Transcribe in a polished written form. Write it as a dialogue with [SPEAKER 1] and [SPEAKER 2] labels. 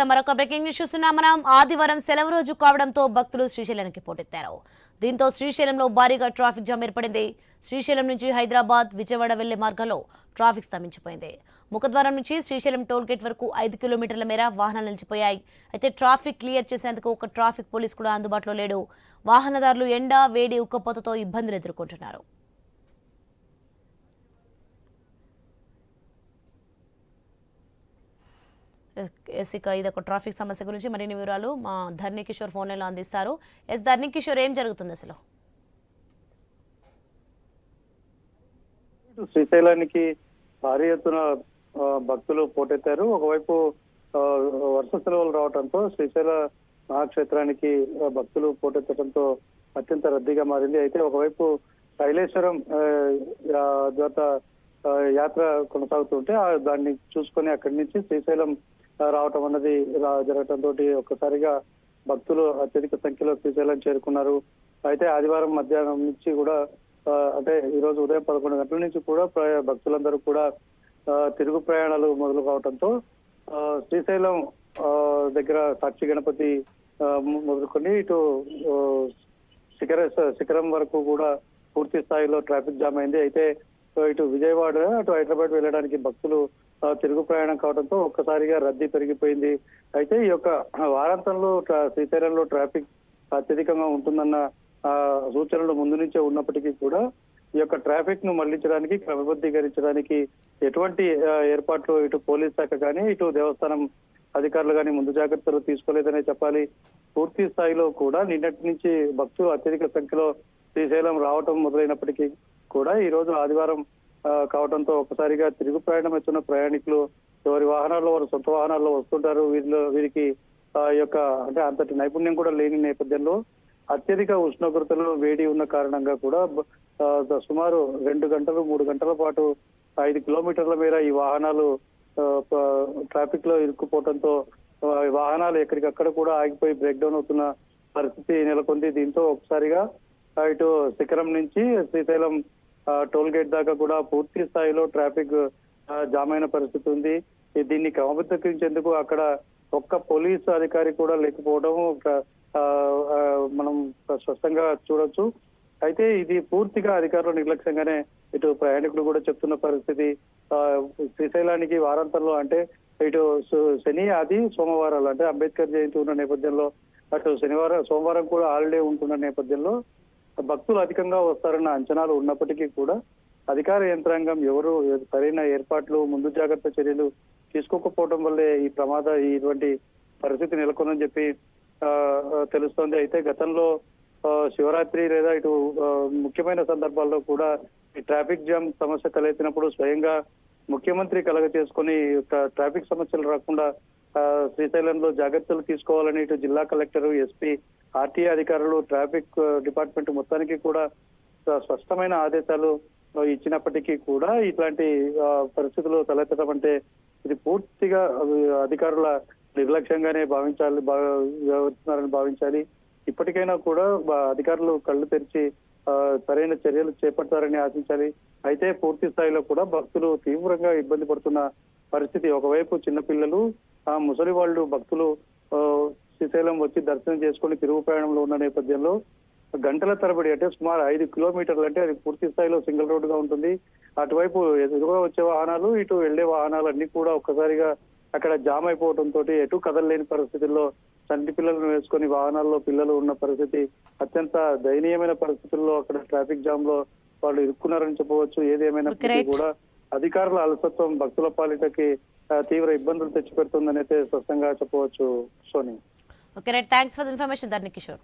[SPEAKER 1] మరొక breaking news చూస్తున్నాం. మనం ఆదివారం సెలవు రోజు కావడంతో భక్తులు శ్రీశైలానికి పోటెత్తారు. దీంతో శ్రీశైలంలో భారీగా ట్రాఫిక్ జామ్ ఏర్పడింది. శ్రీశైలం నుంచి హైదరాబాద్, విజయవాడ వెళ్లే మార్గంలో ట్రాఫిక్ స్తంభించిపోయింది. ముఖద్వారం నుంచి శ్రీశైలం టోల్ గేట్ వరకు 5 కిలోమీటర్ల మేర వాహనాలు నిలిచిపోయాయి. అయితే ట్రాఫిక్ క్లియర్ చేసేందుకు ఒక ట్రాఫిక్ పోలీస్ కూడా అందుబాటులో లేడు. వాహనదారులు ఎండ, వేడి, ఉక్కపోతతో ఇబ్బందులు ఎదుర్కొంటున్నారు. ఇదొక ట్రాఫిక్ సమస్య గురించి మరిన్ని వివరాలు మా ధర్ని కిషోర్ ఫోన్ లైన్లో అందిస్తారు. ధర్ని కిషోర్, ఏం జరుగుతుంది అసలు?
[SPEAKER 2] శ్రీశైలానికి భారీ ఎత్తున భక్తులు పోటెత్తారు. ఒకవైపు వర్ష సెలవులు రావడంతో శ్రీశైల మహాక్షేత్రానికి భక్తులు పోటెత్తడంతో అత్యంత రద్దీగా మారింది. అయితే ఒకవైపు శైలేశ్వరం యాత్ర కొనసాగుతుంటే దాన్ని చూసుకొని అక్కడి నుంచి శ్రీశైలం రావటం అన్నది జరగటంతో ఒక్కసారిగా భక్తులు అత్యధిక సంఖ్యలో శ్రీశైలం చేరుకున్నారు. అయితే ఆదివారం మధ్యాహ్నం నుంచి కూడా అంటే ఈ రోజు ఉదయం 11 గంటల నుంచి కూడా భక్తులందరూ కూడా తిరుగు ప్రయాణాలు మొదలు కావడంతో శ్రీశైలం దగ్గర సాక్షి గణపతి మొదలుకొని ఇటు శిఖరం వరకు కూడా పూర్తి స్థాయిలో ట్రాఫిక్ జామ్ అయింది. అయితే ఇటు విజయవాడ అటు హైదరాబాద్ వెళ్ళడానికి భక్తులు తిరుగు ప్రయాణం కావడంతో ఒక్కసారిగా రద్దీ పెరిగిపోయింది. అయితే ఈ యొక్క వారాంతంలో శ్రీశైలంలో ట్రాఫిక్ అత్యధికంగా ఉంటుందన్న సూచనలు ముందు నుంచే ఉన్నప్పటికీ కూడా ఈ యొక్క ట్రాఫిక్ ను మళ్లించడానికి, క్రమబద్ధీకరించడానికి ఎటువంటి ఏర్పాట్లు ఇటు పోలీస్ శాఖ కానీ ఇటు దేవస్థానం అధికారులు కానీ ముందు జాగ్రత్తలు తీసుకోలేదనే చెప్పాలి. పూర్తి స్థాయిలో కూడా నిన్నటి నుంచి భక్తులు అత్యధిక సంఖ్యలో శ్రీశైలం రావటం మొదలైనప్పటికీ కూడా ఈ రోజు ఆదివారం కావడంతో ఒకసారిగా తిరుగు ప్రయాణం వచ్చిన ప్రయాణికులు ఎవరి వాహనాల్లో వారు సొంత వాహనాల్లో వస్తుంటారు. వీరికి యొక్క అంటే అంతటి నైపుణ్యం కూడా లేని నేపథ్యంలో అత్యధిక ఉష్ణోగ్రతలు, వేడి ఉన్న కారణంగా కూడా సుమారు 2 గంటలు 3 గంటల పాటు 5 కిలోమీటర్ల మేర ఈ వాహనాలు ట్రాఫిక్ లో ఇరుక్కుపోవడంతో వాహనాలు ఎక్కడికక్కడ కూడా ఆగిపోయి బ్రేక్ డౌన్ అవుతున్న పరిస్థితి నెలకొంది. దీంతో ఒకసారిగా ఇటు శిఖరం నుంచి శ్రీశైలం టోల్ గేట్ దాకా కూడా పూర్తి స్థాయిలో ట్రాఫిక్ జామ్ అయిన పరిస్థితి ఉంది. దీన్ని క్రమబద్ధీకరించేందుకు అక్కడ ఒక్క పోలీసు అధికారి కూడా లేకపోవడం మనం స్పష్టంగా చూడొచ్చు. అయితే ఇది పూర్తిగా అధికారుల నిర్లక్ష్యంగానే ఇటు ప్రయాణికులు కూడా చెప్తున్న పరిస్థితి. శ్రీశైలానికి వారాంతంలో అంటే ఇటు శని, ఆది, సోమవారాలు అంటే అంబేద్కర్ జయంతి ఉన్న నేపథ్యంలో అటు సోమవారం కూడా హాలిడే ఉంటున్న నేపథ్యంలో భక్తులు అధికంగా వస్తారన్న అంచనాలు ఉన్నప్పటికీ కూడా అధికార యంత్రాంగం ఎవరు సరైన ఏర్పాట్లు, ముందు జాగ్రత్త చర్యలు తీసుకోకపోవడం వల్లే ఇటువంటి పరిస్థితి నెలకొందని చెప్పి తెలుస్తోంది. అయితే గతంలో శివరాత్రి లేదా ఇటు ముఖ్యమైన సందర్భాల్లో కూడా ఈ ట్రాఫిక్ జామ్ సమస్య తలెత్తినప్పుడు స్వయంగా ముఖ్యమంత్రి కలగ చేసుకుని ట్రాఫిక్ సమస్యలు రాకుండా శ్రీశైలంలో జాగ్రత్తలు తీసుకోవాలని ఇటు జిల్లా కలెక్టర్, ఎస్పీ, ఆర్టీఏ అధికారులు, ట్రాఫిక్ డిపార్ట్మెంట్ మొత్తానికి కూడా స్పష్టమైన ఆదేశాలు ఇచ్చినప్పటికీ కూడా ఇట్లాంటి పరిస్థితులు తలెత్తడం అంటే ఇది పూర్తిగా అధికారుల నిర్లక్ష్యంగానే వ్యవహరిస్తున్నారని భావించాలి. ఇప్పటికైనా కూడా అధికారులు కళ్ళు తెరిచి సరైన చర్యలు చేపడతారని ఆశించాలి. అయితే పూర్తి స్థాయిలో కూడా భక్తులు తీవ్రంగా ఇబ్బంది పడుతున్న పరిస్థితి. ఒకవైపు చిన్నపిల్లలు, ముసలి వాళ్ళు భక్తులు శ్రీశైలం వచ్చి దర్శనం చేసుకుని తిరుగు ప్రయాణంలో ఉన్న నేపథ్యంలో గంటల తరబడి అంటే సుమారు 5 కిలోమీటర్లు అంటే అది పూర్తి స్థాయిలో సింగిల్ రోడ్డుగా ఉంటుంది. అటువైపు ఎదురుగా వచ్చే వాహనాలు, ఇటు వెళ్లే వాహనాలు అన్ని కూడా ఒక్కసారిగా అక్కడ జామ్ అయిపోవడంతో ఎటు కదలలేని పరిస్థితుల్లో చంటి పిల్లలను వేసుకొని వాహనాల్లో పిల్లలు ఉన్న పరిస్థితి అత్యంత దయనీయమైన పరిస్థితుల్లో అక్కడ ట్రాఫిక్ జామ్ లో వాళ్ళు ఇరుక్కున్నారని చెప్పవచ్చు. ఏదేమైనప్పటికీ కూడా అధికారుల అలసత్వం భక్తుల పాలిటకి తీవ్ర ఇబ్బందులు తెచ్చిపెడుతుందని అయితే స్పష్టంగా చెప్పవచ్చు. Soni,
[SPEAKER 1] thanks for the information Dharni Kishore.